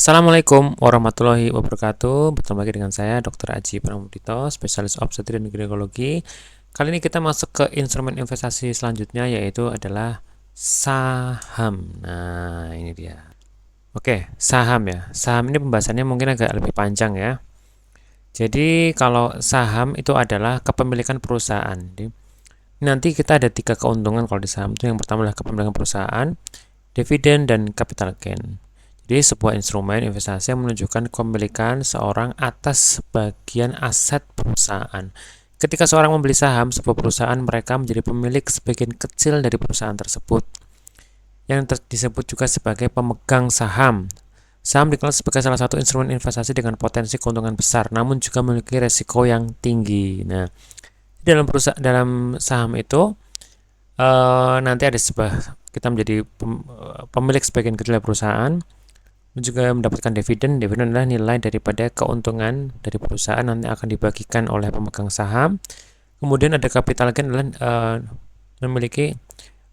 Assalamualaikum warahmatullahi wabarakatuh. Bertemu lagi dengan saya Dr. Aji Pramudito, spesialis obstetri dan ginekologi. Kali ini kita masuk ke instrumen investasi selanjutnya, yaitu adalah saham. Nah, ini dia. Oke, saham ya. Saham ini pembahasannya mungkin agak lebih panjang ya. Jadi kalau saham itu adalah kepemilikan perusahaan. Jadi, nanti kita ada 3 keuntungan kalau di saham itu. Yang pertama adalah kepemilikan perusahaan, dividen, dan capital gain. Jadi sebuah instrumen investasi yang menunjukkan kepemilikan seorang atas sebagian aset perusahaan. Ketika seorang membeli saham sebuah perusahaan, mereka menjadi pemilik sebagian kecil dari perusahaan tersebut, yang disebut juga sebagai pemegang saham. Saham dikenal sebagai salah satu instrumen investasi dengan potensi keuntungan besar, namun juga memiliki resiko yang tinggi. Nah, dalam saham itu nanti ada kita menjadi pemilik sebagian kecil dari perusahaan, juga mendapatkan dividen. Dividen adalah nilai daripada keuntungan dari perusahaan nanti akan dibagikan oleh pemegang saham. Kemudian ada capital gain, adalah memiliki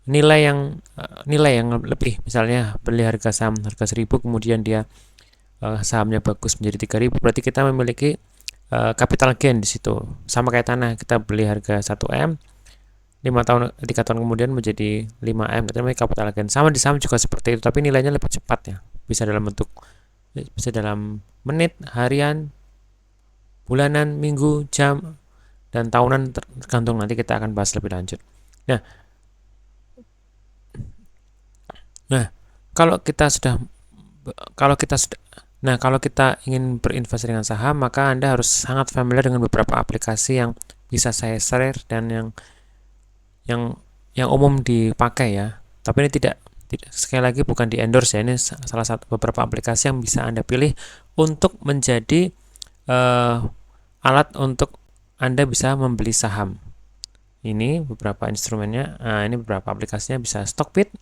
nilai yang lebih. Misalnya beli harga saham harga 1.000, kemudian dia sahamnya bagus menjadi 3.000, berarti kita memiliki capital gain di situ. Sama kayak tanah, kita beli harga 1M, 3 tahun kemudian menjadi 5M, itu namanya capital gain. Sama di saham juga seperti itu, tapi nilainya lebih cepat ya. Bisa dalam menit, harian, bulanan, minggu, jam, dan tahunan, tergantung. Nanti kita akan bahas lebih lanjut. Nah, kalau kita ingin berinvestasi dengan saham, maka Anda harus sangat familiar dengan beberapa aplikasi yang bisa saya share dan yang umum dipakai ya. Tapi ini tidak sekali lagi bukan di endorse ya. Ini salah satu beberapa aplikasi yang bisa Anda pilih untuk menjadi alat untuk Anda bisa membeli saham. Ini beberapa instrumennya. Ini beberapa aplikasinya, bisa Stockbit,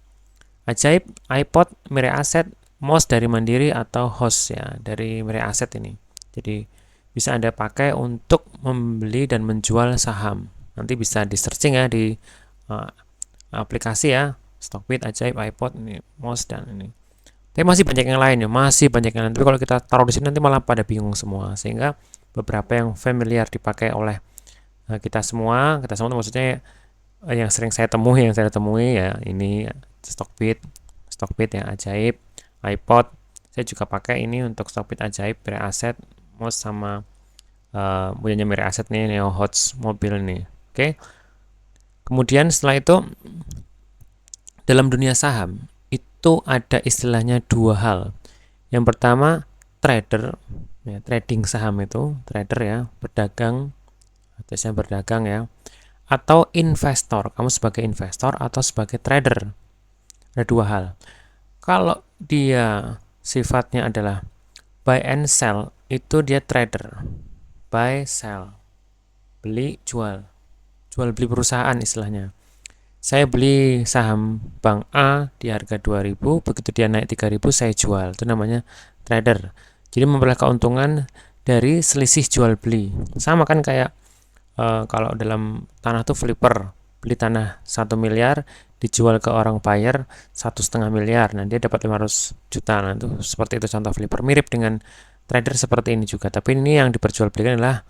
Ajaib, iPod, Mirai Aset, MOS dari Mandiri, atau Host ya dari Mirai Aset ini. Jadi bisa Anda pakai untuk membeli dan menjual saham. Nanti bisa di searching ya di aplikasi ya, Stockbit, Ajaib, iPod, ini MOS, dan ini. Tapi masih banyak yang lain ya, Tapi kalau kita taruh di sini nanti malah pada bingung semua, sehingga beberapa yang familiar dipakai oleh kita semua maksudnya yang sering saya temui ya, ini Stockbit ya, Ajaib, iPod. Saya juga pakai ini untuk Stockbit, Ajaib, Mirai Aset, MOS, sama punyanya Mirai Aset nih, Neo Hots mobil nih. Oke. Kemudian setelah itu, dalam dunia saham itu ada istilahnya 2 hal. Yang pertama, trader ya, trading saham itu trader ya, berdagang ya, atau investor. Kamu sebagai investor atau sebagai trader. Ada 2 hal. Kalau dia sifatnya adalah buy and sell, itu dia trader. Buy, sell, beli, jual beli perusahaan istilahnya. Saya beli saham bank A di harga 2.000, begitu dia naik 3.000 saya jual. Itu namanya trader. Jadi memperoleh keuntungan dari selisih jual beli. Sama kan kayak kalau dalam tanah tuh flipper, beli tanah 1 miliar, dijual ke orang buyer 1,5 miliar. Nah, dia dapat 500 juta. Nah, itu seperti itu contoh flipper. Mirip dengan trader seperti ini juga. Tapi ini yang diperjualbelikan adalah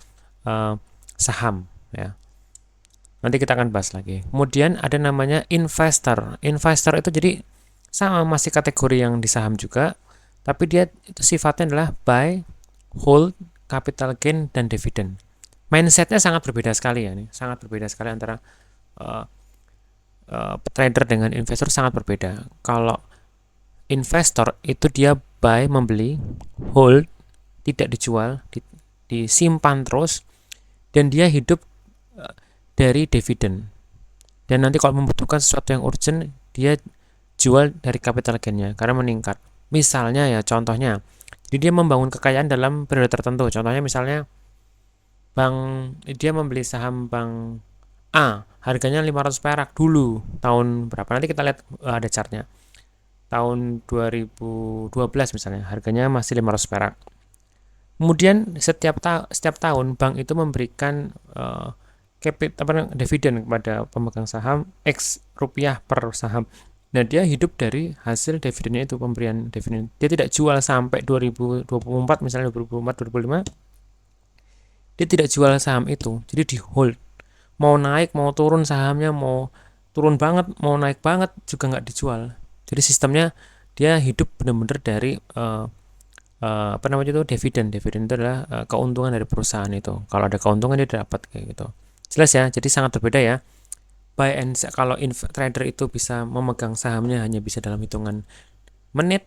saham ya. Nanti kita akan bahas lagi. Kemudian ada namanya investor. Investor itu jadi sama, masih kategori yang di saham juga, tapi dia itu sifatnya adalah buy, hold, capital gain, dan dividen. Mindsetnya sangat berbeda sekali ya, sangat berbeda sekali antara trader dengan investor, sangat berbeda. Kalau investor itu dia buy, membeli, hold, tidak dijual, disimpan terus, dan dia hidup dari dividen. Dan nanti kalau membutuhkan sesuatu yang urgent, dia jual dari capital gain-nya karena meningkat. Misalnya ya, contohnya, jadi dia membangun kekayaan dalam periode tertentu. Contohnya misalnya dia membeli saham bank A, harganya 500 perak dulu tahun berapa, nanti kita lihat ada chartnya. Tahun 2012 misalnya, harganya masih 500 perak. Kemudian setiap tahun bank itu memberikan dividen kepada pemegang saham X rupiah per saham. Nah, dia hidup dari hasil dividennya itu, pemberian dividen. Dia tidak jual sampai 2024, misalnya 2024, 2025, dia tidak jual saham itu. Jadi di hold. Mau naik, mau turun sahamnya, mau turun banget, mau naik banget juga nggak dijual. Jadi sistemnya dia hidup benar-benar dari apa namanya itu, dividen. Dividen itu adalah keuntungan dari perusahaan itu. Kalau ada keuntungan dia dapat kayak gitu. Jelas ya. Jadi sangat berbeda ya. Buy and sell, kalau trader itu bisa memegang sahamnya hanya bisa dalam hitungan menit,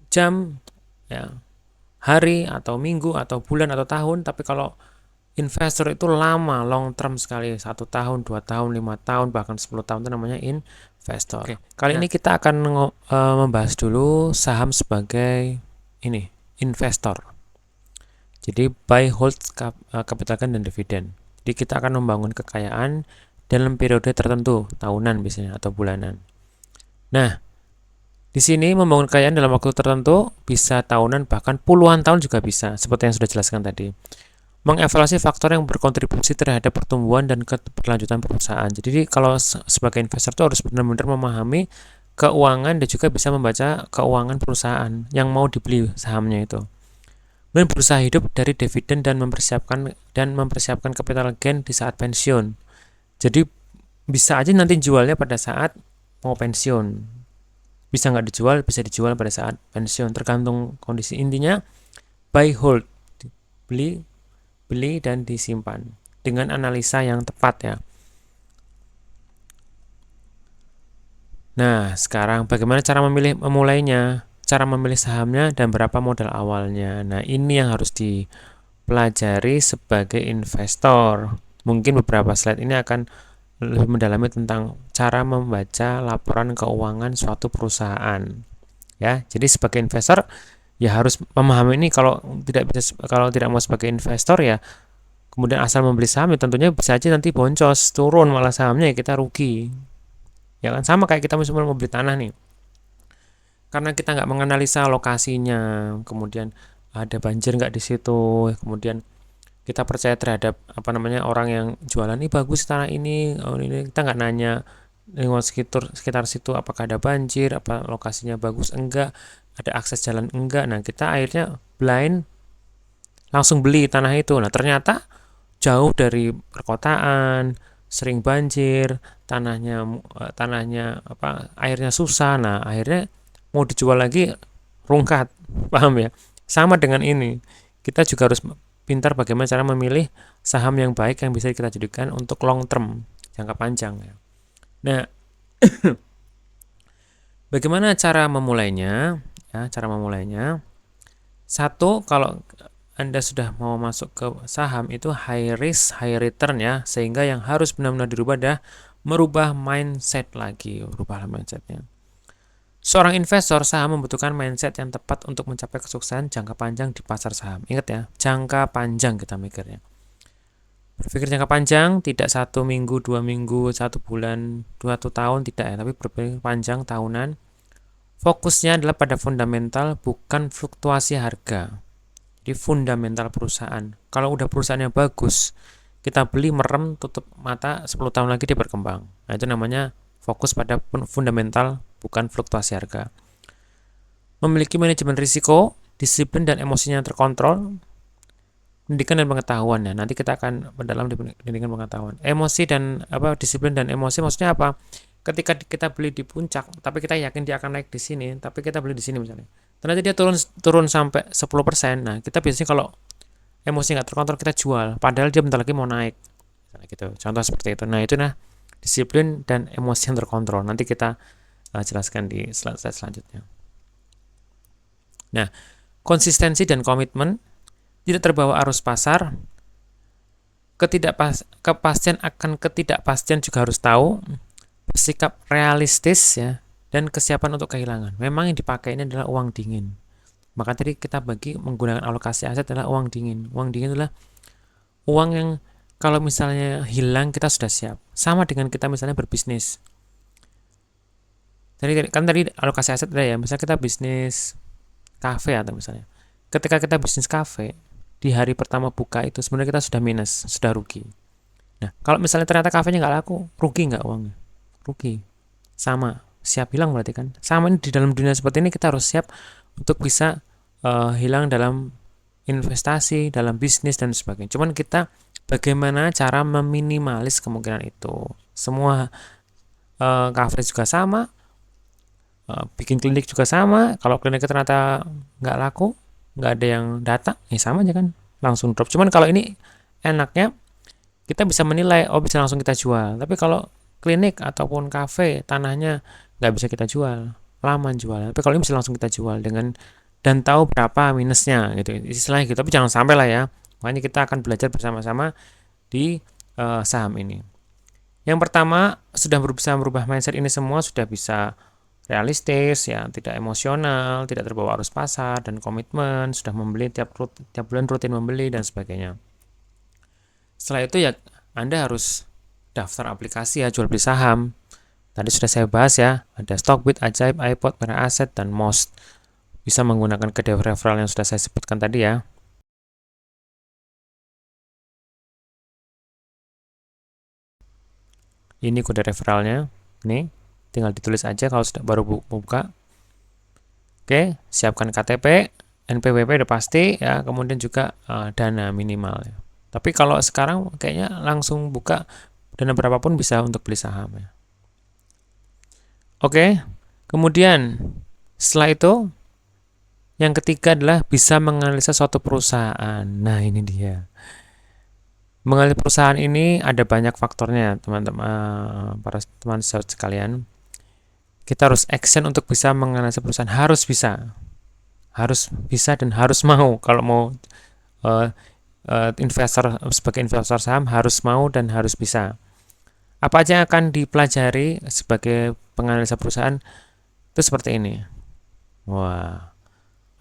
jam, ya, hari atau minggu atau bulan atau tahun. Tapi kalau investor itu lama, long term sekali, 1 tahun, 2 tahun, 5 tahun, bahkan 10 tahun, itu namanya investor. Oke. Kali ini kita akan membahas dulu saham sebagai ini, investor. Jadi buy, hold, capital gain, dan dividen. Jadi kita akan membangun kekayaan dalam periode tertentu, tahunan biasanya atau bulanan. Nah, di sini membangun kekayaan dalam waktu tertentu bisa tahunan, bahkan puluhan tahun juga bisa, seperti yang sudah jelaskan tadi. Mengevaluasi faktor yang berkontribusi terhadap pertumbuhan dan keberlanjutan perusahaan. Jadi kalau sebagai investor itu harus benar-benar memahami keuangan dan juga bisa membaca keuangan perusahaan yang mau dibeli sahamnya itu. Dan berusaha hidup dari dividen dan mempersiapkan capital gain di saat pensiun. Jadi bisa aja nanti jualnya pada saat mau pensiun. Bisa nggak dijual, bisa dijual pada saat pensiun, tergantung kondisi. Intinya buy, hold, beli dan disimpan dengan analisa yang tepat ya. Nah, sekarang bagaimana cara memulainya, cara memilih sahamnya, dan berapa modal awalnya. Nah, ini yang harus dipelajari sebagai investor. Mungkin beberapa slide ini akan lebih mendalami tentang cara membaca laporan keuangan suatu perusahaan. Ya, jadi sebagai investor ya harus memahami ini. Kalau tidak mau sebagai investor ya kemudian asal membeli saham, ya tentunya bisa aja nanti boncos, turun malah sahamnya, ya kita rugi. Ya kan, sama kayak kita misalnya mau beli tanah nih. Karena kita nggak menganalisa lokasinya, kemudian ada banjir nggak di situ, kemudian kita percaya terhadap apa namanya orang yang jualan, ini bagus tanah ini, oh ini, kita nggak nanya lingkungan sekitar situ apakah ada banjir, apa lokasinya bagus enggak, ada akses jalan enggak. Nah, kita akhirnya blind langsung beli tanah itu. Nah, ternyata jauh dari perkotaan, sering banjir, tanahnya apa, airnya susah. Nah, akhirnya mau dijual lagi rungkat. Paham ya? Sama dengan ini. Kita juga harus pintar bagaimana cara memilih saham yang baik yang bisa kita jadikan untuk long term, jangka panjang ya. Nah, bagaimana cara memulainya? Ya, cara memulainya. Satu, kalau Anda sudah mau masuk ke saham itu high risk, high return ya, sehingga yang harus benar-benar dirubah adalah merubah mindset lagi, rubahlah mindsetnya. Seorang investor saham membutuhkan mindset yang tepat untuk mencapai kesuksesan jangka panjang di pasar saham. Ingat ya, jangka panjang kita mikirnya. Berpikir jangka panjang, tidak 1 minggu, 2 minggu, 1 bulan, 1 tahun, tidak ya, tapi berpikir panjang, tahunan. Fokusnya adalah pada fundamental, bukan fluktuasi harga. Jadi fundamental perusahaan. Kalau udah perusahaannya bagus, kita beli, merem, tutup mata, 10 tahun lagi dia berkembang. Nah, itu namanya fokus pada fundamental, bukan fluktuasi harga. Memiliki manajemen risiko, disiplin dan emosinya terkontrol. Pendidikan dan pengetahuan ya. Nanti kita akan mendalam di pendidikan pengetahuan. Emosi dan disiplin dan emosi maksudnya apa? Ketika kita beli di puncak, tapi kita yakin dia akan naik di sini, tapi kita beli di sini misalnya. Ternyata dia turun sampai 10%. Nah, kita biasanya kalau emosi nggak terkontrol kita jual, padahal dia bentar lagi mau naik. Misalnya gitu. Contoh seperti itu. Nah, itu disiplin dan emosi yang terkontrol. Nanti kita jelaskan di slide selanjutnya. Nah, konsistensi dan komitmen, tidak terbawa arus pasar, ketidakpastian juga harus tahu, bersikap realistis ya, dan kesiapan untuk kehilangan. Memang yang dipakai ini adalah uang dingin. Maka tadi kita bagi menggunakan alokasi aset adalah uang dingin. Uang dingin adalah uang yang kalau misalnya hilang kita sudah siap. Sama dengan kita misalnya berbisnis. Tadi alokasi aset ada ya, misalnya kita bisnis kafe atau misalnya. Ketika kita bisnis kafe, di hari pertama buka itu sebenarnya kita sudah minus, sudah rugi. Nah, kalau misalnya ternyata kafenya nggak laku, rugi nggak uangnya? Rugi. Sama, siap hilang berarti kan. Sama ini di dalam dunia seperti ini kita harus siap untuk bisa hilang dalam investasi, dalam bisnis dan sebagainya. Cuman kita bagaimana cara meminimalis kemungkinan itu. Semua coverage juga sama, bikin klinik juga sama. Kalau kliniknya ternyata nggak laku, nggak ada yang datang, ya sama aja kan, langsung drop. Cuman kalau ini enaknya kita bisa menilai, oh bisa langsung kita jual. Tapi kalau klinik ataupun kafe tanahnya nggak bisa kita jual, lama jual. Tapi kalau ini bisa langsung kita jual dengan dan tahu berapa minusnya gitu, istilahnya gitu. Tapi jangan sampai lah ya. Makanya kita akan belajar bersama-sama di saham ini. Yang pertama, sudah bisa merubah mindset ini semua, sudah bisa realistis ya, tidak emosional, tidak terbawa arus pasar dan komitmen, sudah membeli tiap bulan rutin membeli dan sebagainya. Setelah itu ya Anda harus daftar aplikasi ya jual beli saham. Tadi sudah saya bahas ya, ada Stockbit, Ajaib, iPod, Mera Aset, dan Most. Bisa menggunakan kode referral yang sudah saya sebutkan tadi ya. Ini kode referralnya. Nih, tinggal ditulis aja kalau sudah baru buka. Oke, siapkan KTP, NPWP udah pasti ya, kemudian juga dana minimal ya. Tapi kalau sekarang kayaknya langsung buka dana berapapun bisa untuk beli saham ya. Oke, kemudian setelah itu yang ketiga adalah bisa menganalisa suatu perusahaan. Nah, ini dia. Menganalisa perusahaan ini ada banyak faktornya, teman-teman, para teman sahabat sekalian. Kita harus action untuk bisa menganalisa perusahaan, harus bisa dan harus mau. Kalau mau investor sebagai investor saham harus mau dan harus bisa. Apa aja yang akan dipelajari sebagai penganalisa perusahaan itu seperti ini. Wah,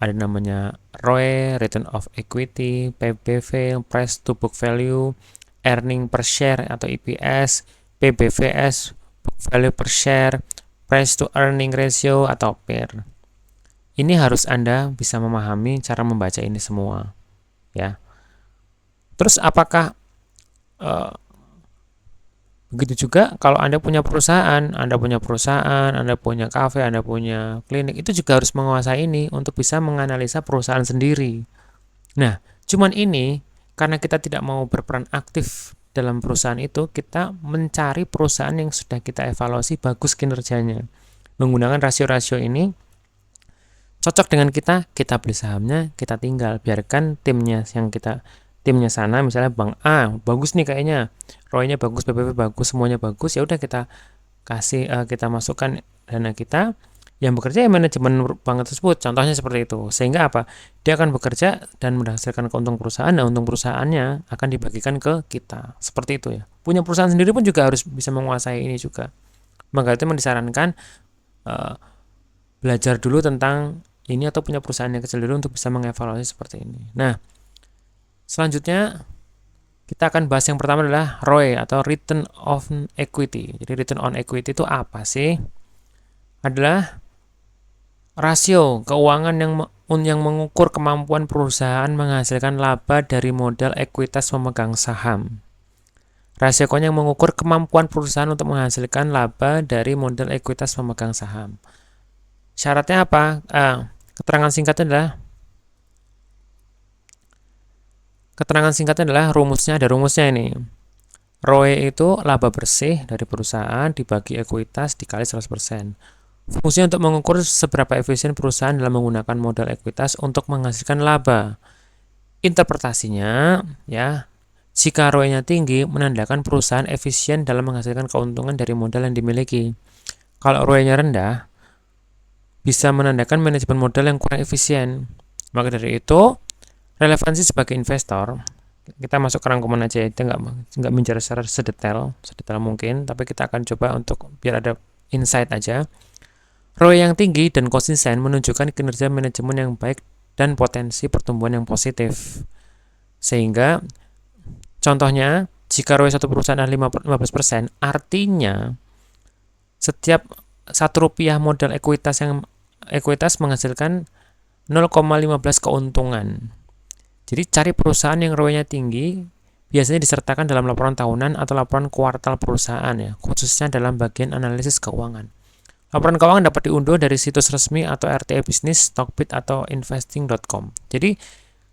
ada namanya ROE, Return of Equity, PBV, Price to Book Value, Earning per Share atau EPS, PBVS, Book Value per Share, Price to Earning Ratio atau PER. Ini harus Anda bisa memahami cara membaca ini semua, ya. Terus apakah begitu juga kalau Anda punya perusahaan, Anda punya kafe, Anda punya klinik, itu juga harus menguasai ini untuk bisa menganalisa perusahaan sendiri. Nah, cuman ini karena kita tidak mau berperan aktif dalam perusahaan itu, kita mencari perusahaan yang sudah kita evaluasi bagus kinerjanya. Menggunakan rasio-rasio ini cocok dengan kita beli sahamnya, kita tinggal biarkan timnya sana, misalnya Bank A bagus nih kayaknya, ROE-nya bagus, PBV bagus, semuanya bagus, ya udah kita kasih kita masukkan dana kita yang bekerja ya manajemen bank tersebut, contohnya seperti itu. Sehingga apa? Dia akan bekerja dan menghasilkan keuntungan perusahaan, dan untung perusahaannya akan dibagikan ke kita. Seperti itu ya. Punya perusahaan sendiri pun juga harus bisa menguasai ini juga. Maka itu disarankan belajar dulu tentang ini atau punya perusahaan yang kecil dulu untuk bisa mengevaluasi seperti ini. Nah, selanjutnya kita akan bahas yang pertama adalah ROE atau Return on Equity. Jadi Return on Equity itu apa sih? Adalah rasio keuangan yang mengukur kemampuan perusahaan menghasilkan laba dari modal ekuitas pemegang saham. Rasio keuangan yang mengukur kemampuan perusahaan untuk menghasilkan laba dari modal ekuitas pemegang saham. Syaratnya apa? Keterangan singkatnya adalah rumusnya, ada rumusnya ini. ROE itu laba bersih dari perusahaan dibagi ekuitas dikali 100%. Fungsinya untuk mengukur seberapa efisien perusahaan dalam menggunakan modal ekuitas untuk menghasilkan laba. Interpretasinya, ya, jika ROE-nya tinggi, menandakan perusahaan efisien dalam menghasilkan keuntungan dari modal yang dimiliki. Kalau ROE-nya rendah, bisa menandakan manajemen modal yang kurang efisien. Maka dari itu, relevansi sebagai investor, kita masuk ke rangkuman aja ya, kita nggak bicara secara sedetail mungkin, tapi kita akan coba untuk biar ada insight aja. ROE yang tinggi dan konsisten menunjukkan kinerja manajemen yang baik dan potensi pertumbuhan yang positif. Sehingga, contohnya, jika ROE satu perusahaan adalah 15%, artinya setiap 1 rupiah modal ekuitas menghasilkan 0,15 keuntungan. Jadi cari perusahaan yang ROE-nya tinggi, biasanya disertakan dalam laporan tahunan atau laporan kuartal perusahaan ya, khususnya dalam bagian analisis keuangan. Laporan keuangan dapat diunduh dari situs resmi atau RTA Bisnis, Stockbit, atau investing.com. Jadi,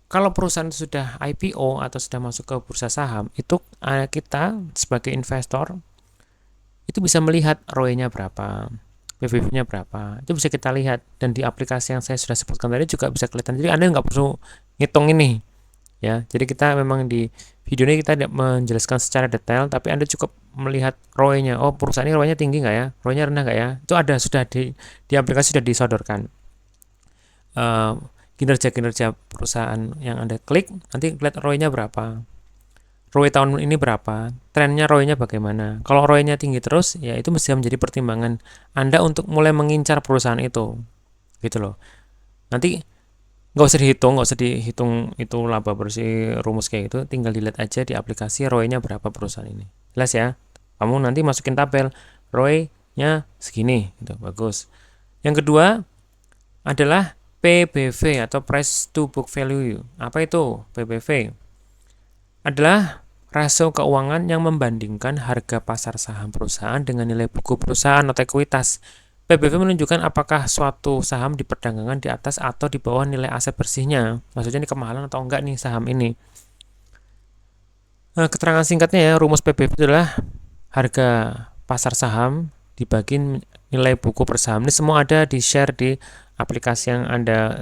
kalau perusahaan sudah IPO atau sudah masuk ke bursa saham, itu kita sebagai investor itu bisa melihat ROE-nya berapa, PBV-nya berapa. Itu bisa kita lihat, dan di aplikasi yang saya sudah sebutkan tadi juga bisa kelihatan. Jadi Anda nggak perlu ngitung ini. Ya, jadi kita memang di video ini kita tidak menjelaskan secara detail, tapi Anda cukup melihat ROE-nya. Oh, perusahaan ini ROE-nya tinggi nggak ya? ROE-nya rendah nggak ya? Itu ada sudah di aplikasi sudah disodorkan. Kinerja-kinerja perusahaan yang Anda klik, nanti lihat ROE-nya berapa. ROE tahun ini berapa? Trennya ROE-nya bagaimana? Kalau ROE-nya tinggi terus, ya itu mesti menjadi pertimbangan Anda untuk mulai mengincar perusahaan itu. Gitu loh. Nanti nggak usah dihitung itu laba bersih rumus kayak gitu, tinggal dilihat aja di aplikasi ROE-nya berapa perusahaan ini. Jelas ya? Kamu nanti masukin tabel ROE-nya segini, gitu, bagus. Yang kedua adalah PBV atau Price to Book Value. Apa itu PBV? Adalah rasio keuangan yang membandingkan harga pasar saham perusahaan dengan nilai buku perusahaan atau ekuitas. PBV menunjukkan apakah suatu saham diperdagangkan di atas atau di bawah nilai aset bersihnya. Maksudnya ini kemahalan atau enggak nih saham ini. Nah, keterangan singkatnya ya, rumus PBV adalah harga pasar saham dibagi nilai buku per saham. Ini semua ada di share di aplikasi yang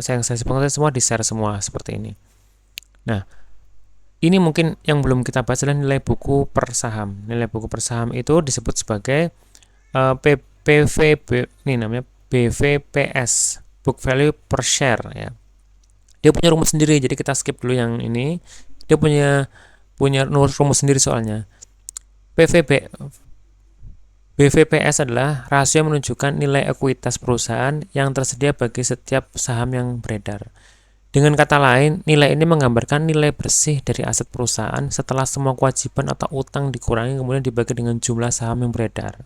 saya sebutkan semua di share semua seperti ini. Nah, ini mungkin yang belum kita bahas adalah nilai buku per saham. Nilai buku per saham itu disebut sebagai PVB, ini namanya BVPS, book value per share ya. Dia punya rumus sendiri, jadi kita skip dulu yang ini. Dia punya rumus sendiri soalnya. BVPS adalah rasio yang menunjukkan nilai ekuitas perusahaan yang tersedia bagi setiap saham yang beredar. Dengan kata lain, nilai ini menggambarkan nilai bersih dari aset perusahaan setelah semua kewajiban atau utang dikurangi kemudian dibagi dengan jumlah saham yang beredar.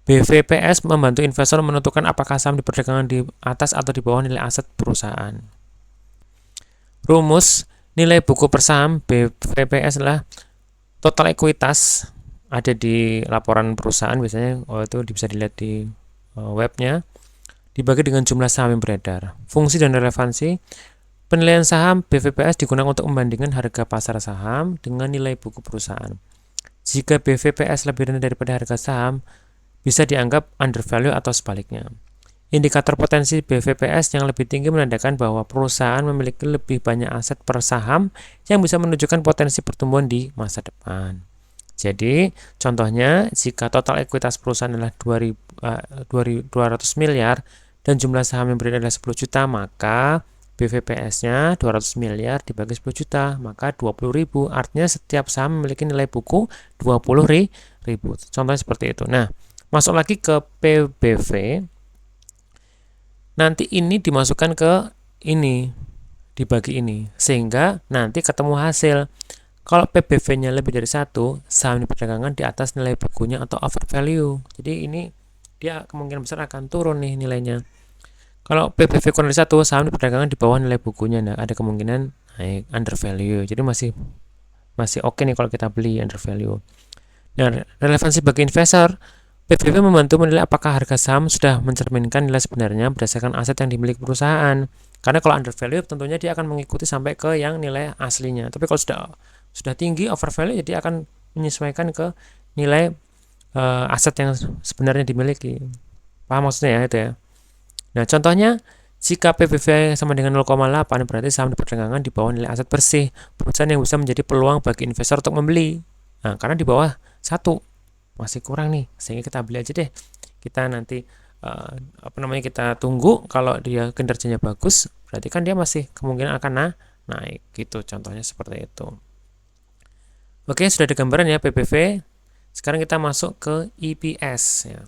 BVPS membantu investor menentukan apakah saham diperdagangkan di atas atau di bawah nilai aset perusahaan. Rumus nilai buku per saham BVPS adalah total ekuitas, ada di laporan perusahaan biasanya, itu bisa dilihat di webnya, dibagi dengan jumlah saham yang beredar. Fungsi dan relevansi penilaian saham BVPS digunakan untuk membandingkan harga pasar saham dengan nilai buku perusahaan. Jika BVPS lebih rendah daripada harga saham, bisa dianggap undervalue atau sebaliknya. Indikator potensi BVPS yang lebih tinggi menandakan bahwa perusahaan memiliki lebih banyak aset per saham yang bisa menunjukkan potensi pertumbuhan di masa depan. Jadi, contohnya, jika total ekuitas perusahaan adalah 200 miliar dan jumlah saham yang beredar adalah 10 juta, maka BVPS-nya 200 miliar dibagi 10 juta, maka 20.000. Artinya setiap saham memiliki nilai buku 20.000. Contohnya seperti itu. Nah, masuk lagi ke PBV. Nanti ini dimasukkan ke ini, dibagi ini, sehingga nanti ketemu hasil. Kalau PBV-nya lebih dari 1, saham diperdagangkan di atas nilai bukunya atau overvalue. Jadi ini dia kemungkinan besar akan turun nih nilainya. Kalau PBV kurang dari 1, saham diperdagangkan di bawah nilai bukunya, nah ada kemungkinan naik undervalue. Jadi masih oke nih kalau kita beli undervalue. Nah, relevansi bagi investor, PBV membantu menilai apakah harga saham sudah mencerminkan nilai sebenarnya berdasarkan aset yang dimiliki perusahaan. Karena kalau undervalue tentunya dia akan mengikuti sampai ke yang nilai aslinya. Tapi kalau sudah tinggi overvalue, jadi akan menyesuaikan ke nilai aset yang sebenarnya dimiliki. Paham maksudnya ya itu ya. Nah, contohnya jika PBV sama dengan 0,8 berarti saham diperdagangkan di bawah nilai aset bersih perusahaan yang bisa menjadi peluang bagi investor untuk membeli. Nah, karena di bawah 1 masih kurang nih, sehingga kita beli aja deh. Kita nanti kita tunggu, kalau dia kinerjanya bagus, berarti kan dia masih kemungkinan akan naik gitu. Contohnya seperti itu. Oke, sudah ada gambaran ya PBV. Sekarang kita masuk ke EPS ya,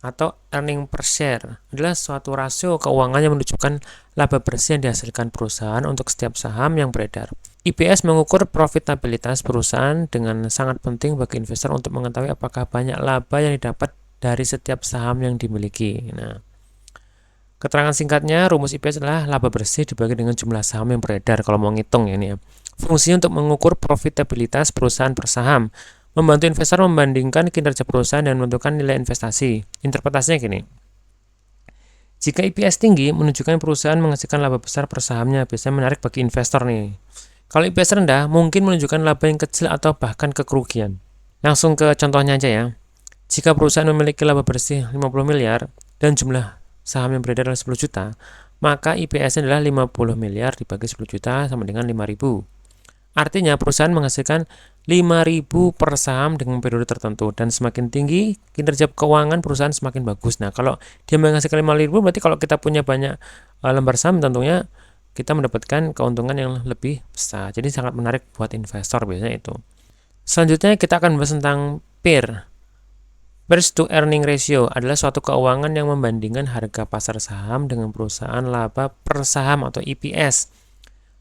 atau earning per share. Adalah suatu rasio keuangan yang menunjukkan laba bersih yang dihasilkan perusahaan untuk setiap saham yang beredar. EPS mengukur profitabilitas perusahaan dengan sangat penting bagi investor untuk mengetahui apakah banyak laba yang didapat dari setiap saham yang dimiliki. Nah, keterangan singkatnya, rumus EPS adalah laba bersih dibagi dengan jumlah saham yang beredar. Kalau mau ngitung ya ini ya. Fungsinya untuk mengukur profitabilitas perusahaan per saham. Membantu investor membandingkan kinerja perusahaan dan menentukan nilai investasi. Interpretasinya gini. Jika EPS tinggi, menunjukkan perusahaan menghasilkan laba besar per sahamnya, biasanya menarik bagi investor nih. Kalau EPS rendah, mungkin menunjukkan laba yang kecil atau bahkan kerugian. Langsung ke contohnya aja ya. Jika perusahaan memiliki laba bersih 50 miliar dan jumlah saham yang beredar adalah 10 juta, maka EPS-nya adalah 50 miliar dibagi 10 juta sama dengan 5.000. Artinya perusahaan menghasilkan 5.000 per saham dengan periode tertentu, dan semakin tinggi kinerja keuangan perusahaan semakin bagus. Nah, kalau dia menghasilkan 5.000 berarti kalau kita punya banyak lembar saham tentunya kita mendapatkan keuntungan yang lebih besar. Jadi sangat menarik buat investor biasanya itu. Selanjutnya kita akan membahas tentang PER. Price to earning ratio adalah suatu keuangan yang membandingkan harga pasar saham dengan perusahaan laba per saham atau EPS.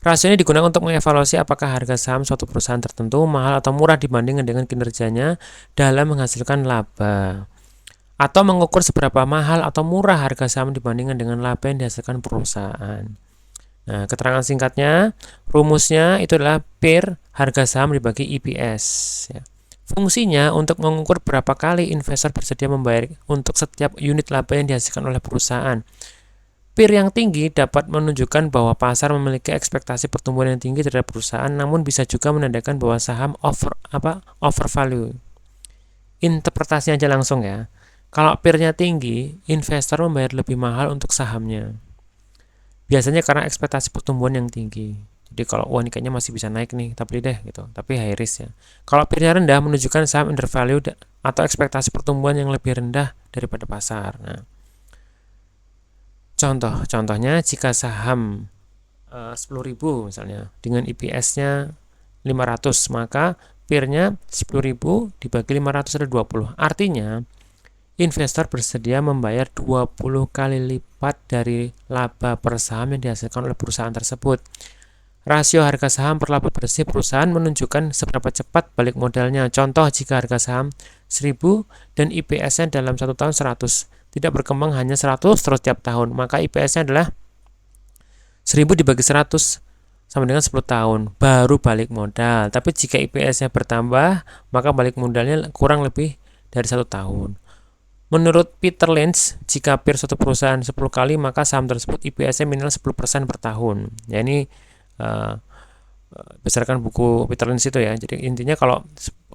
Rasio ini digunakan untuk mengevaluasi apakah harga saham suatu perusahaan tertentu mahal atau murah dibandingkan dengan kinerjanya dalam menghasilkan laba. Atau mengukur seberapa mahal atau murah harga saham dibandingkan dengan laba yang dihasilkan perusahaan. Nah, keterangan singkatnya, rumusnya itu adalah PER harga saham dibagi EPS. Ya. Fungsinya untuk mengukur berapa kali investor bersedia membayar untuk setiap unit laba yang dihasilkan oleh perusahaan. PER yang tinggi dapat menunjukkan bahwa pasar memiliki ekspektasi pertumbuhan yang tinggi terhadap perusahaan, namun bisa juga menandakan bahwa saham overvalue. Interpretasinya aja langsung ya. Kalau PER-nya tinggi, investor membayar lebih mahal untuk sahamnya. Biasanya karena ekspektasi pertumbuhan yang tinggi. Jadi kalau wah ini kayaknya masih bisa naik nih, kita beli deh gitu. Tapi high risk ya. Kalau PER-nya rendah menunjukkan saham undervalue atau ekspektasi pertumbuhan yang lebih rendah daripada pasar. Nah, contohnya jika saham 10.000 misalnya dengan EPS-nya 500, maka PER-nya 10.000 dibagi 500 ada 20. Artinya investor bersedia membayar 20 kali lipat dari laba per saham yang dihasilkan oleh perusahaan tersebut. Rasio harga saham per laba bersih perusahaan menunjukkan seberapa cepat balik modalnya. Contoh, jika harga saham 1.000 dan EPS-nya dalam 1 tahun 100, tidak berkembang hanya 100 terus tiap tahun, maka EPS-nya adalah 1.000 dibagi 100 sama dengan 10 tahun, baru balik modal. Tapi jika EPS-nya bertambah, maka balik modalnya kurang lebih dari 1 tahun. Menurut Peter Lynch, jika PER suatu perusahaan 10 kali, maka saham tersebut EPS-nya minimal 10% per tahun. Ya, ini berdasarkan buku Peter Lynch itu ya. Jadi intinya kalau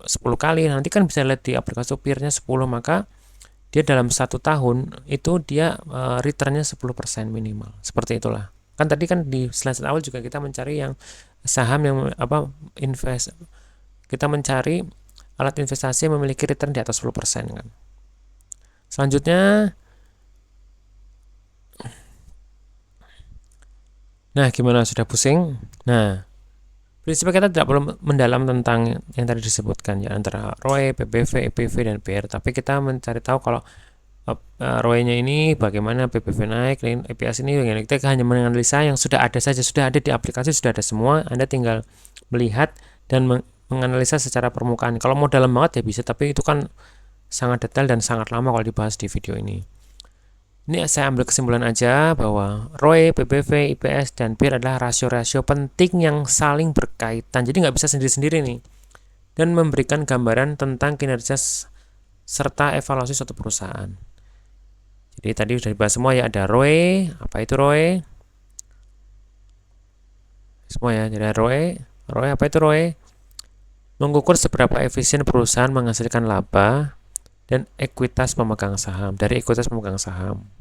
10 kali, nanti kan bisa lihat di aplikasi PER-nya 10, maka dia dalam 1 tahun itu dia return-nya 10% minimal. Seperti itulah. Kan tadi kan di slide awal juga kita mencari yang saham yang kita mencari alat investasi yang memiliki return di atas 10% kan. Selanjutnya, nah gimana, sudah pusing? Nah, prinsipnya kita tidak perlu mendalam tentang yang tadi disebutkan ya, antara ROE, PBV, EPV, dan PER, tapi kita mencari tahu kalau ROE-nya ini bagaimana, PBV naik, EPS ini, kita hanya menganalisa yang sudah ada saja, sudah ada di aplikasi, sudah ada semua. Anda tinggal melihat dan menganalisa secara permukaan. Kalau mau dalam banget ya bisa, tapi itu kan sangat detail dan sangat lama kalau dibahas di video ini. Ini saya ambil kesimpulan aja bahwa ROE, PBV, IPS, dan PER adalah rasio-rasio penting yang saling berkaitan. Jadi nggak bisa sendiri-sendiri nih. Dan memberikan gambaran tentang kinerja serta evaluasi suatu perusahaan. Jadi tadi sudah dibahas semua ya, ada ROE, apa itu ROE? Semua ya, jadi ROE apa itu ROE? Mengukur seberapa efisien perusahaan menghasilkan laba dan ekuitas pemegang saham, dari ekuitas pemegang saham.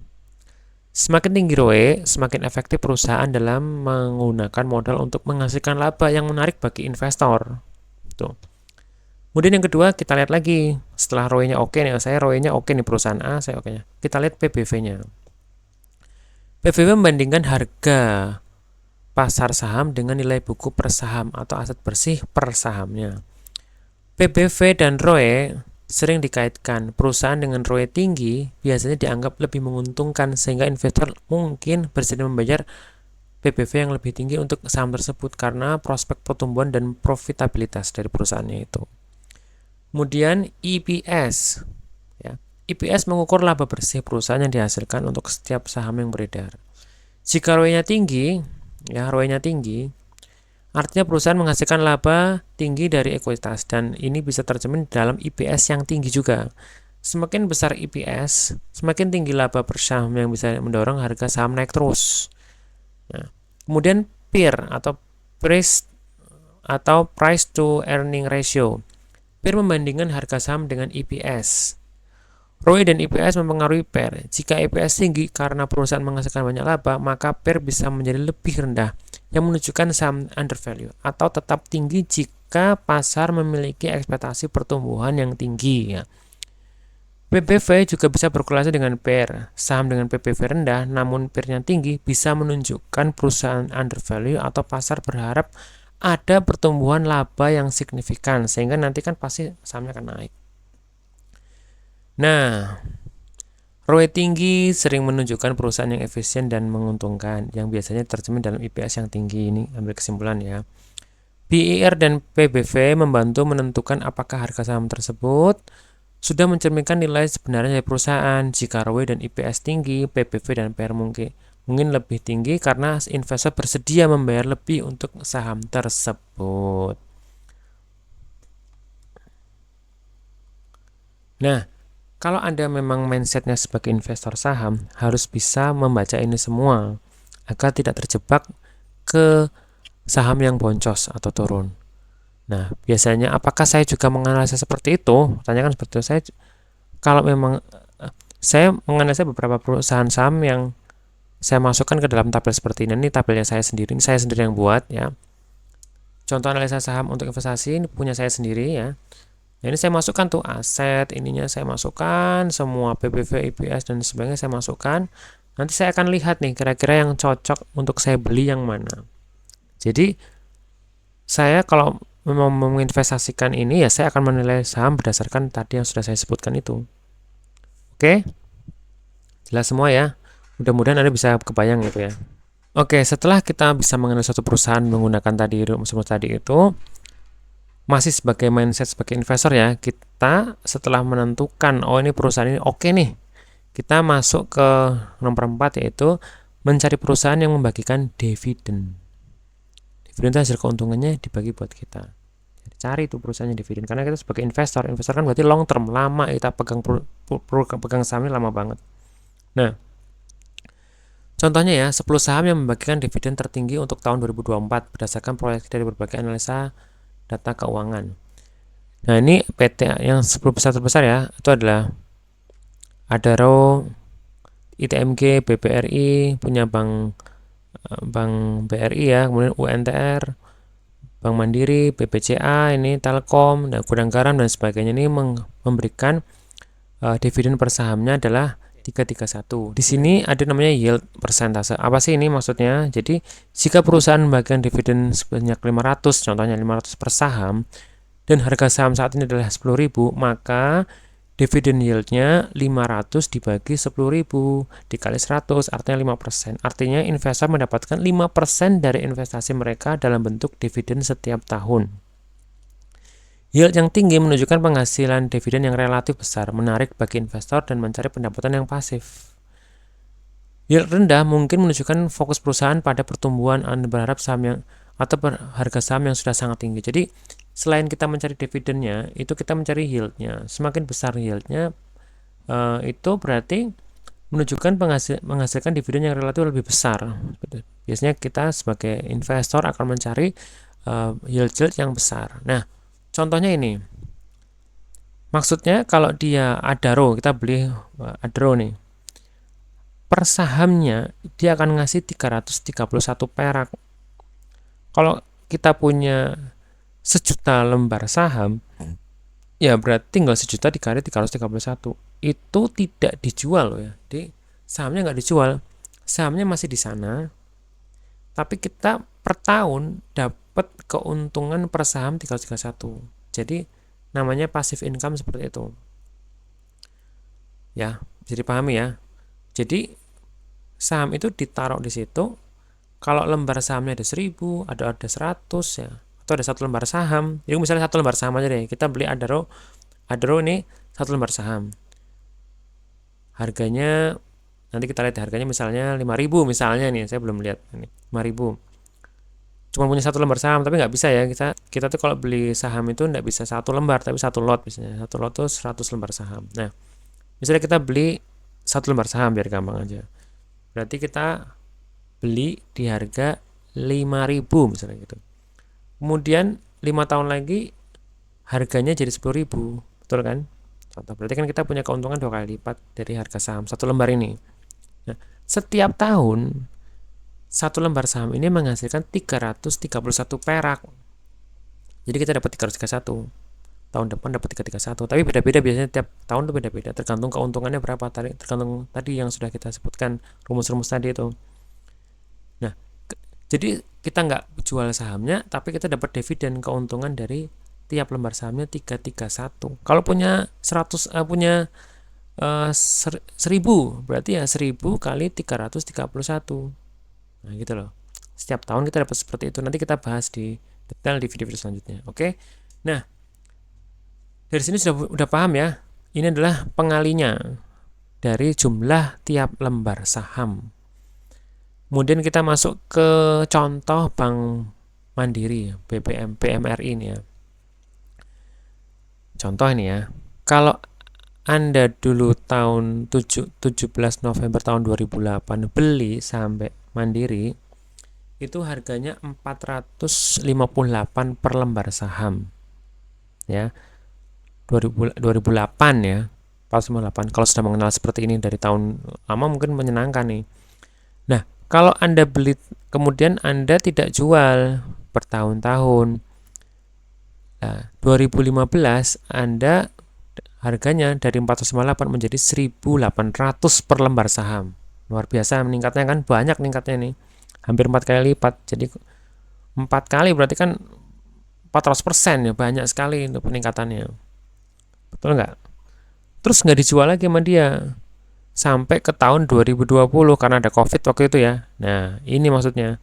Semakin tinggi ROE, semakin efektif perusahaan dalam menggunakan modal untuk menghasilkan laba yang menarik bagi investor. Tuh. Kemudian yang kedua, kita lihat lagi. Setelah ROE-nya oke nih, saya ROE-nya oke nih, perusahaan A, saya oke-nya. Kita lihat PBV-nya. PBV membandingkan harga pasar saham dengan nilai buku per saham atau aset bersih per sahamnya. PBV dan ROE sering dikaitkan. Perusahaan dengan ROE tinggi biasanya dianggap lebih menguntungkan, sehingga investor mungkin bersedia membayar PBV yang lebih tinggi untuk saham tersebut karena prospek pertumbuhan dan profitabilitas dari perusahaannya itu. Kemudian EPS, ya. EPS mengukur laba bersih perusahaan yang dihasilkan untuk setiap saham yang beredar. Jika ROE-nya tinggi, ya ROE-nya tinggi, Artinya perusahaan menghasilkan laba tinggi dari ekuitas, dan ini bisa tercermin dalam EPS yang tinggi juga. Semakin besar EPS, semakin tinggi laba per saham yang bisa mendorong harga saham naik terus. Nah, kemudian PER atau price to earning ratio. PER membandingkan harga saham dengan EPS. ROE dan EPS mempengaruhi PER. Jika EPS tinggi karena perusahaan menghasilkan banyak laba, maka PER bisa menjadi lebih rendah, yang menunjukkan saham undervalue, atau tetap tinggi jika pasar memiliki ekspektasi pertumbuhan yang tinggi. Ya. PBV juga bisa berkorelasi dengan PER. Saham dengan PBV rendah namun PER-nya tinggi bisa menunjukkan perusahaan undervalue atau pasar berharap ada pertumbuhan laba yang signifikan, sehingga nanti kan pasti sahamnya akan naik. Nah, ROE tinggi sering menunjukkan perusahaan yang efisien dan menguntungkan, yang biasanya tercermin dalam EPS yang tinggi. Ini ambil kesimpulan ya. BER dan PBV membantu menentukan apakah harga saham tersebut sudah mencerminkan nilai sebenarnya dari perusahaan. Jika ROE dan EPS tinggi, PBV dan PER mungkin lebih tinggi karena investor bersedia membayar lebih untuk saham tersebut. Nah, kalau Anda memang mindsetnya sebagai investor saham, harus bisa membaca ini semua agar tidak terjebak ke saham yang boncos atau turun. Nah, biasanya apakah saya juga menganalisa seperti itu? Tanyakan seperti itu. Kalau memang saya menganalisa beberapa perusahaan saham yang saya masukkan ke dalam tabel seperti ini. Ini tabelnya saya sendiri. Ini saya sendiri yang buat ya. Contoh analisa saham untuk investasi ini punya saya sendiri ya. Nah, ini saya masukkan tuh aset, ininya saya masukkan, semua PBV, EPS dan sebagainya saya masukkan. Nanti saya akan lihat nih kira-kira yang cocok untuk saya beli yang mana. Jadi saya kalau memang menginvestasikan ini ya saya akan menilai saham berdasarkan tadi yang sudah saya sebutkan itu. Oke? Jelas semua ya. Mudah-mudahan Anda bisa kebayang gitu ya. Oke, setelah kita bisa mengenal suatu perusahaan menggunakan tadi rumus tadi itu, masih sebagai mindset sebagai investor ya, kita setelah menentukan oh ini perusahaan ini oke nih, kita masuk ke nomor 4 yaitu mencari perusahaan yang membagikan dividen. Dividen itu hasil keuntungannya dibagi buat kita. Jadi cari itu perusahaannya dividen, karena kita sebagai investor kan berarti long term, lama kita pegang sahamnya lama banget. Nah, contohnya ya, 10 saham yang membagikan dividen tertinggi untuk tahun 2024 berdasarkan proyeksi dari berbagai analisa data keuangan. Nah, ini PT yang 10 besar terbesar ya, itu adalah Adaro, ITMG, BBRI, punya Bank BRI ya, kemudian UNTR, Bank Mandiri, BBCA, ini Telkom, dan Gudang Garam dan sebagainya. Ini memberikan dividen per sahamnya adalah 331. Di sini ada namanya yield persentase. Apa sih ini maksudnya? Jadi, jika perusahaan membagikan dividen sebanyak 500, contohnya 500 per saham, dan harga saham saat ini adalah 10.000, maka dividen yieldnya 500 dibagi 10.000 dikali 100, artinya 5%. Artinya investor mendapatkan 5% dari investasi mereka dalam bentuk dividen setiap tahun. Yield yang tinggi menunjukkan penghasilan dividen yang relatif besar, menarik bagi investor dan mencari pendapatan yang pasif. Yield rendah mungkin menunjukkan fokus perusahaan pada pertumbuhan Anda berharap saham yang atau harga saham yang sudah sangat tinggi. Jadi selain kita mencari dividennya, itu kita mencari yieldnya. Semakin besar yieldnya, itu berarti menunjukkan menghasilkan dividen yang relatif lebih besar. Biasanya kita sebagai investor akan mencari yield yang besar. Nah, contohnya ini. Maksudnya kalau dia Adaro, kita beli Adaro nih. Per sahamnya dia akan ngasih 331 perak. Kalau kita punya 1.000.000 lembar saham, ya berarti tinggal 1.000.000 dikali 331. Itu tidak dijual loh ya. Jadi sahamnya nggak dijual. Sahamnya masih di sana. Tapi kita per tahun dapat keuntungan per saham 331. Jadi namanya passive income seperti itu. Ya, bisa dipahami ya. Jadi saham itu ditaruh di situ. Kalau lembar sahamnya ada 1.000, ada 100 ya, atau ada 1 lembar saham. Jadi misalnya 1 lembar saham aja deh. Kita beli Adaro ini 1 lembar saham. Harganya nanti kita lihat harganya misalnya 5.000 misalnya nih, saya belum lihat ini. 5.000. cuma punya satu lembar saham, tapi nggak bisa ya, kita tuh kalau beli saham itu nggak bisa satu lembar, tapi satu lot biasanya. Satu lot tuh 100 lembar saham. Nah, misalnya kita beli satu lembar saham biar gampang aja. Berarti kita beli di harga 5.000 misalnya gitu. Kemudian 5 tahun lagi harganya jadi 10.000, betul kan? Contoh, berarti kan kita punya keuntungan 2 kali lipat dari harga saham satu lembar ini. Nah, setiap tahun satu lembar saham ini menghasilkan 331 perak. Jadi kita dapat 331. Tahun depan dapat 331. Tapi beda-beda, biasanya tiap tahun tuh beda-beda, tergantung keuntungannya berapa, tergantung tadi yang sudah kita sebutkan, rumus-rumus tadi itu. Nah, jadi kita nggak jual sahamnya, tapi kita dapat dividen keuntungan dari tiap lembar sahamnya 331. Kalau punya 100 punya 1000, berarti ya 1000 kali 331. Nah, gitu loh. Setiap tahun kita dapat seperti itu. Nanti kita bahas di detail di video-video selanjutnya. Oke. Nah, dari sini sudah paham ya. Ini adalah pengalinya dari jumlah tiap lembar saham. Kemudian kita masuk ke contoh Bank Mandiri, PMRI ini ya. Contoh ini ya. Kalau Anda dulu tahun 17 November tahun 2008 beli sampai Mandiri, itu harganya 458 per lembar saham. Ya. 2008 ya. 458. Kalau sudah mengenal seperti ini dari tahun lama mungkin menyenangkan nih. Nah, kalau Anda beli kemudian Anda tidak jual bertahun-tahun. Nah, 2015 Anda harganya dari 458 menjadi 1.800 per lembar saham. Luar biasa meningkatnya kan, banyak meningkatnya nih. Hampir 4 kali lipat. Jadi 4 kali berarti kan 400% ya, banyak sekali untuk peningkatannya. Betul nggak? Terus nggak dijual lagi sama dia sampai ke tahun 2020 karena ada COVID waktu itu ya. Nah, ini maksudnya.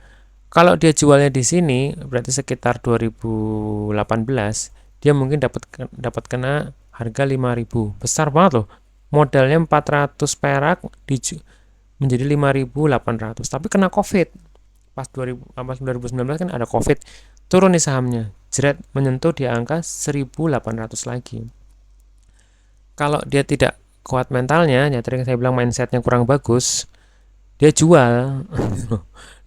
Kalau dia jualnya di sini berarti sekitar 2018, dia mungkin dapat kena harga 5.000. Besar banget loh. Modalnya 400 perak menjadi 5.800. Tapi kena COVID. Pas 2019 kan ada COVID. Turun nih sahamnya. Jeret menyentuh di angka 1.800 lagi. Kalau dia tidak kuat mentalnya, ya tadi saya bilang mindsetnya kurang bagus, dia jual.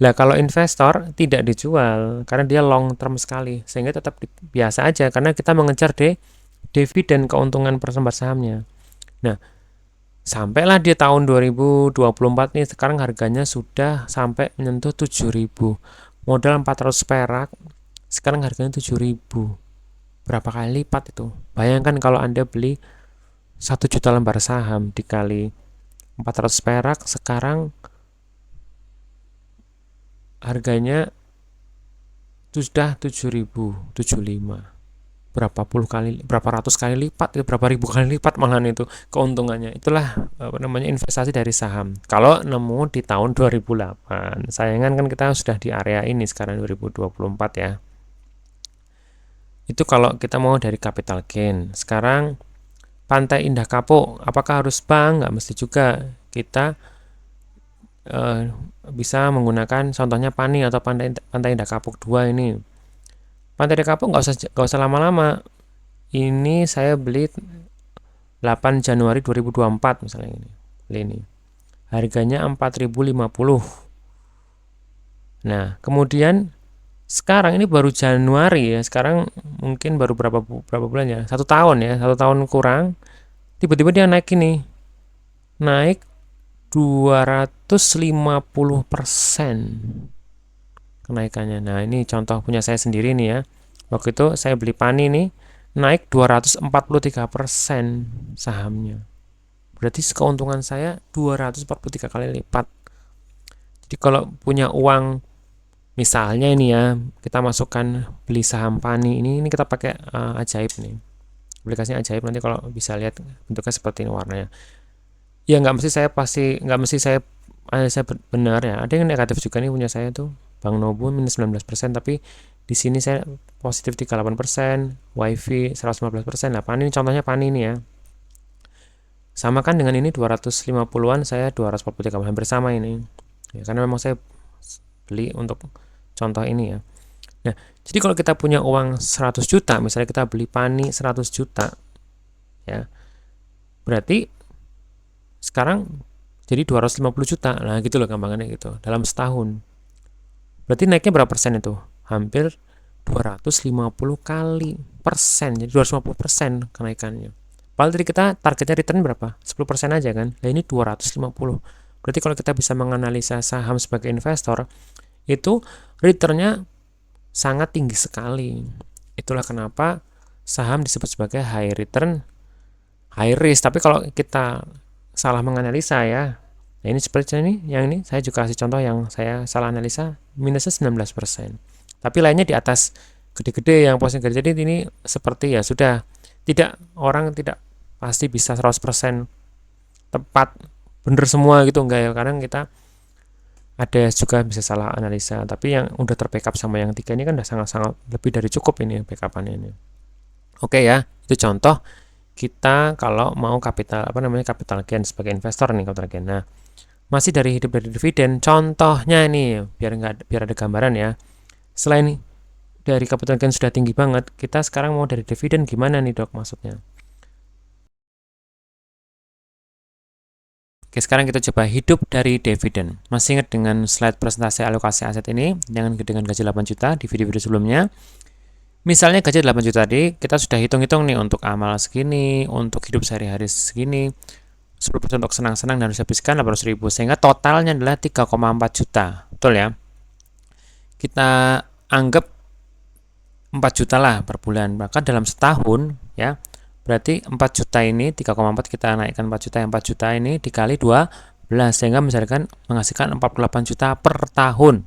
Lah kalau investor tidak dijual karena dia long term sekali, sehingga tetap biasa aja karena kita mengejar dividen keuntungan per lembar sahamnya. Nah, sampailah di tahun 2024 nih, sekarang harganya sudah sampai menyentuh 7.000. Modal 400 perak, sekarang harganya 7.000. Berapa kali lipat itu? Bayangkan kalau Anda beli 1 juta lembar saham dikali 400 perak, sekarang harganya sudah 7.075. Berapa ratus kali lipat, berapa ribu kali lipat malahan itu keuntungannya. Itulah namanya investasi dari saham. Kalau nemu di tahun 2008. Sayangan kan kita sudah di area ini sekarang 2024 ya. Itu kalau kita mau dari capital gain. Sekarang Pantai Indah Kapuk, apakah harus bank? Nggak mesti juga. Kita bisa menggunakan contohnya Pani atau Pantai Indah Kapuk 2 ini. Pantai Indah Kapuk nggak usah lama-lama. Ini saya beli 8 Januari 2024 misalnya ini. Beli ini. Harganya 4.050. Nah, kemudian sekarang ini baru Januari ya. Sekarang mungkin baru berapa bulan ya? 1 tahun ya, 1 tahun kurang. Tiba-tiba dia naik ini. Naik 250% kenaikannya. Nah, ini contoh punya saya sendiri nih ya. Waktu itu saya beli Pani nih, naik 243% sahamnya. Berarti keuntungan saya 243 kali lipat. Jadi kalau punya uang, misalnya ini ya, kita masukkan beli saham Pani ini kita pakai ajaib nih. Aplikasinya ajaib, nanti kalau bisa lihat bentuknya seperti ini warnanya. Ya nggak mesti saya benar ya. Ada yang negatif juga nih punya saya tuh. Bank Nobu minus 19%, tapi di sini saya positif 38%, WiFi 115%. Nah, Pani ini contohnya Pani ini ya. Sama kan dengan ini 250-an, saya 243, hampir sama ini. Ya, karena memang saya beli untuk contoh ini ya. Nah, jadi kalau kita punya uang 100 juta, misalnya kita beli pani 100 juta, ya, berarti sekarang jadi 250 juta. Nah, gitu loh gampangannya gitu, dalam setahun. Berarti naiknya berapa persen itu? Hampir 250 kali persen, jadi 250% kenaikannya. Padahal tadi kita targetnya return berapa? 10% aja kan? Nah ini 250. Berarti kalau kita bisa menganalisa saham sebagai investor, itu returnnya sangat tinggi sekali. Itulah kenapa saham disebut sebagai high return, high risk. Tapi kalau kita salah menganalisa ya, nah ini seperti ini, yang ini saya juga kasih contoh yang saya salah analisa, minusnya 19%. Tapi lainnya di atas gede-gede yang posnya gede. Jadi ini seperti ya sudah, orang tidak pasti bisa 100% tepat bener semua gitu, enggak ya. Kadang kita ada juga bisa salah analisa, tapi yang udah terbackup sama yang tiga ini kan udah sangat-sangat lebih dari cukup ini backupannya ini. Oke ya, itu contoh kita kalau mau capital capital gain sebagai investor nih, capital gain. Nah, masih dari hidup dari dividen, contohnya ini biar ada gambaran ya. Selain dari capital gain sudah tinggi banget, kita sekarang mau dari dividen gimana nih dok maksudnya? Oke, sekarang kita coba hidup dari dividen. Masih ingat dengan slide presentasi alokasi aset ini dengan gaji 8 juta di video-video sebelumnya? Misalnya gaji 8 juta tadi, kita sudah hitung-hitung nih untuk amal segini, untuk hidup sehari-hari segini, 10% untuk senang-senang dan harus habiskan 800 ribu, sehingga totalnya adalah 3,4 juta. Betul ya? Kita anggap 4 juta lah per bulan. Maka dalam setahun ya, berarti 4 juta ini 3,4 kita naikkan 4 juta, 4 juta ini dikali 12 sehingga misalkan menghasilkan 48 juta per tahun.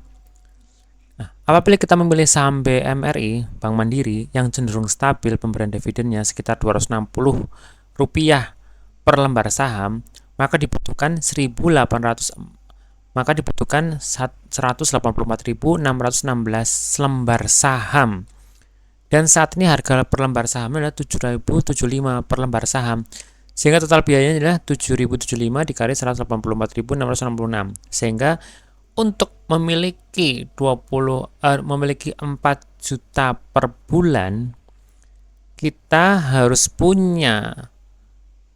Nah, apabila kita memilih saham BMRI, Bank Mandiri, yang cenderung stabil pemberian dividennya sekitar Rp260 per lembar saham, maka dibutuhkan 184.616 lembar saham. Dan saat ini harga per lembar saham adalah 7.075 per lembar saham. Sehingga total biayanya adalah 7.075 dikali 184.666. Sehingga untuk memiliki 4 juta per bulan, kita harus punya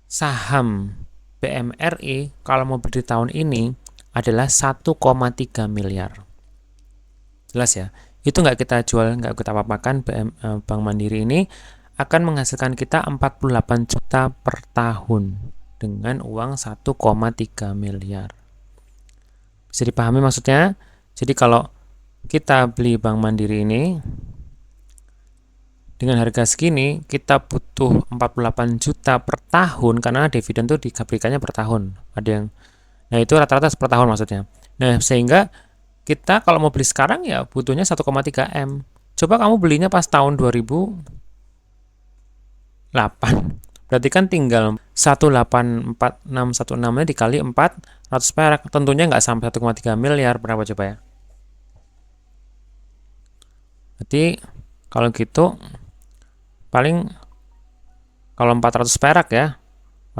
saham BMRI kalau mau beli tahun ini adalah 1,3 miliar. Jelas ya? Itu nggak kita jual, nggak kita apa-apakan, Bank Mandiri ini akan menghasilkan kita 48 juta per tahun dengan uang 1,3 miliar. Bisa dipahami maksudnya? Jadi kalau kita beli Bank Mandiri ini dengan harga segini, kita butuh 48 juta per tahun karena dividen itu diberikannya per tahun. Nah itu rata-rata per tahun maksudnya. Nah sehingga kita kalau mau beli sekarang ya butuhnya 1,3 M. Coba kamu belinya pas tahun 2008. Berarti kan tinggal 184.616-nya dikali 400 perak. Tentunya nggak sampai 1,3 miliar. Berapa coba ya? Berarti kalau gitu paling kalau 400 perak ya.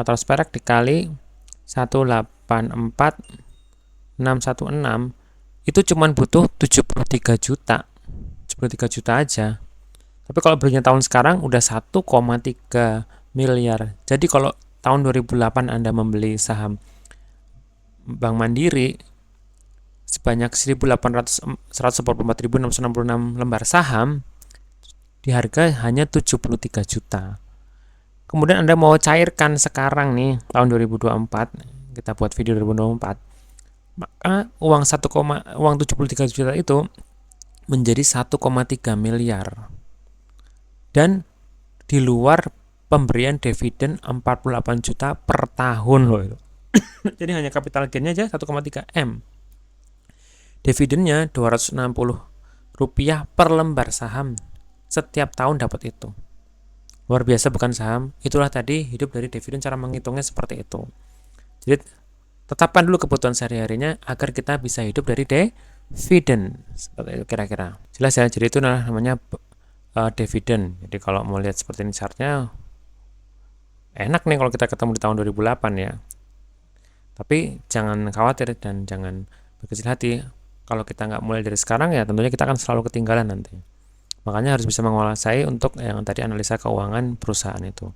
400 perak dikali 184.616 itu cuma butuh 73 juta. 73 juta aja. Tapi kalau belinya tahun sekarang udah 1,3 miliar. Jadi kalau tahun 2008 Anda membeli saham Bank Mandiri sebanyak 184.666 lembar saham, di harga hanya 73 juta. Kemudian Anda mau cairkan sekarang nih tahun 2024, kita buat video 2024. Maka uang 73 juta itu menjadi 1,3 miliar. Dan di luar pemberian dividen 48 juta per tahun loh itu. Jadi hanya capital gain-nya aja 1,3 M. Dividennya Rp260 per lembar saham. Setiap tahun dapat itu. Luar biasa bukan saham? Itulah tadi hidup dari dividen, cara menghitungnya seperti itu. Jadi tetapkan dulu kebutuhan sehari-harinya agar kita bisa hidup dari dividen. Seperti itu kira-kira. Jelas ya, jadi itu namanya dividen. Jadi kalau mau lihat seperti ini chartnya, enak nih kalau kita ketemu di tahun 2008 ya. Tapi jangan khawatir dan jangan berkecil hati. Kalau kita nggak mulai dari sekarang ya tentunya kita akan selalu ketinggalan nanti. Makanya harus bisa menguasai untuk yang tadi analisa keuangan perusahaan itu.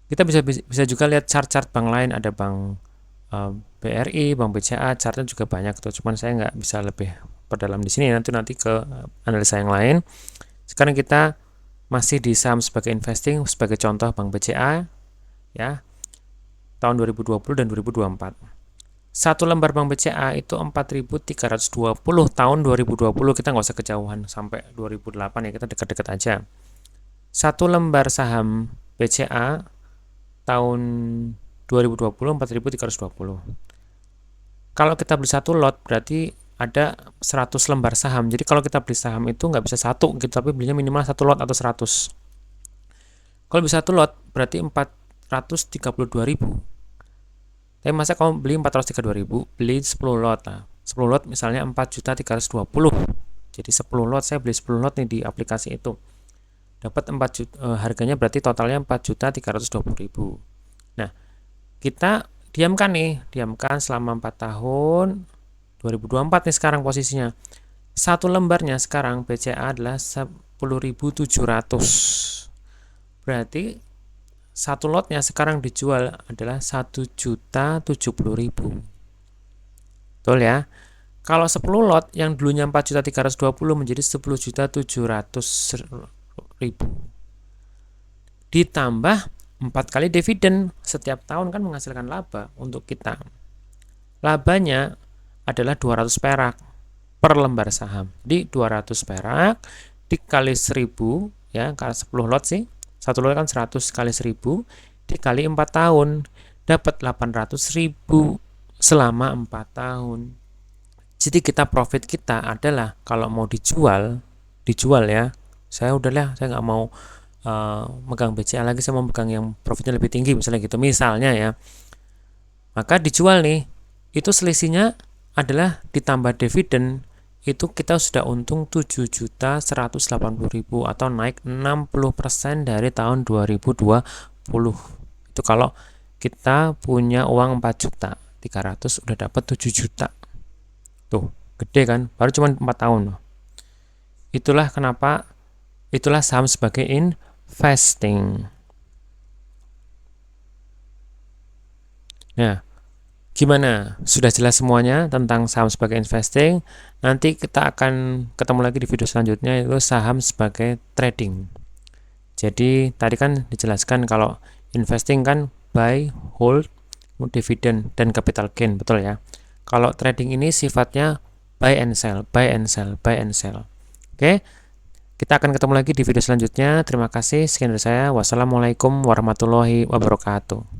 Kita bisa juga lihat chart-chart bank lain, ada bank BRI, bank BCA, chartnya juga banyak tuh. Cuman saya nggak bisa lebih perdalam di sini, nanti ke analisa yang lain. Sekarang kita masih di saham sebagai investing, sebagai contoh bank BCA ya, tahun 2020 dan 2024. Satu lembar bank BCA itu 4.320 tahun 2020, kita nggak usah kejauhan sampai 2008 ya, kita dekat-dekat aja. Satu lembar saham BCA tahun 2020 4.320. Kalau kita beli satu lot berarti ada 100 lembar saham. Jadi kalau kita beli saham itu nggak bisa satu gitu, tapi belinya minimal satu lot atau 100. Kalau bisa satu lot berarti 432.000. Tapi masa kamu beli 432.000, beli 10 lot. Nah, 10 lot misalnya 4.320. Jadi 10 lot, saya beli 10 lot nih di aplikasi itu. Dapat 4 juta, harganya berarti totalnya 4.320.000. Nah, kita diamkan selama 4 tahun. 2024 nih sekarang posisinya. Satu lembarnya sekarang BCA adalah 10.700. Berarti satu lotnya sekarang dijual adalah 1.070.000. Betul ya? Kalau 10 lot yang dulunya 4.320 menjadi 10.700.000. Ditambah 4 kali dividen, setiap tahun kan menghasilkan laba untuk kita. Labanya adalah 200 perak per lembar saham. Jadi 200 perak dikali 1000 ya, kalau 10 lot sih. Satu lot kan 100 kali 1000 dikali 4 tahun, dapat 800.000 selama 4 tahun. Jadi profit kita adalah kalau mau dijual ya. Saya nggak mau megang BCA lagi, saya mau megang yang profitnya lebih tinggi misalnya gitu, misalnya ya. Maka dijual nih, itu selisihnya adalah ditambah dividen, itu kita sudah untung 7.180.000 atau naik 60% dari tahun 2020. Itu kalau kita punya uang 4.300.000 udah dapat 7 juta. Tuh, gede kan? Baru cuma 4 tahun. Itulah saham sebagai investing. Nah, gimana? Sudah jelas semuanya tentang saham sebagai investing? Nanti kita akan ketemu lagi di video selanjutnya, yaitu saham sebagai trading. Jadi tadi kan dijelaskan kalau investing kan buy, hold, dividend, dan capital gain, betul ya? Kalau trading ini sifatnya buy and sell, buy and sell, buy and sell. Oke? Kita akan ketemu lagi di video selanjutnya. Terima kasih. Sekian dari saya. Wassalamualaikum warahmatullahi wabarakatuh.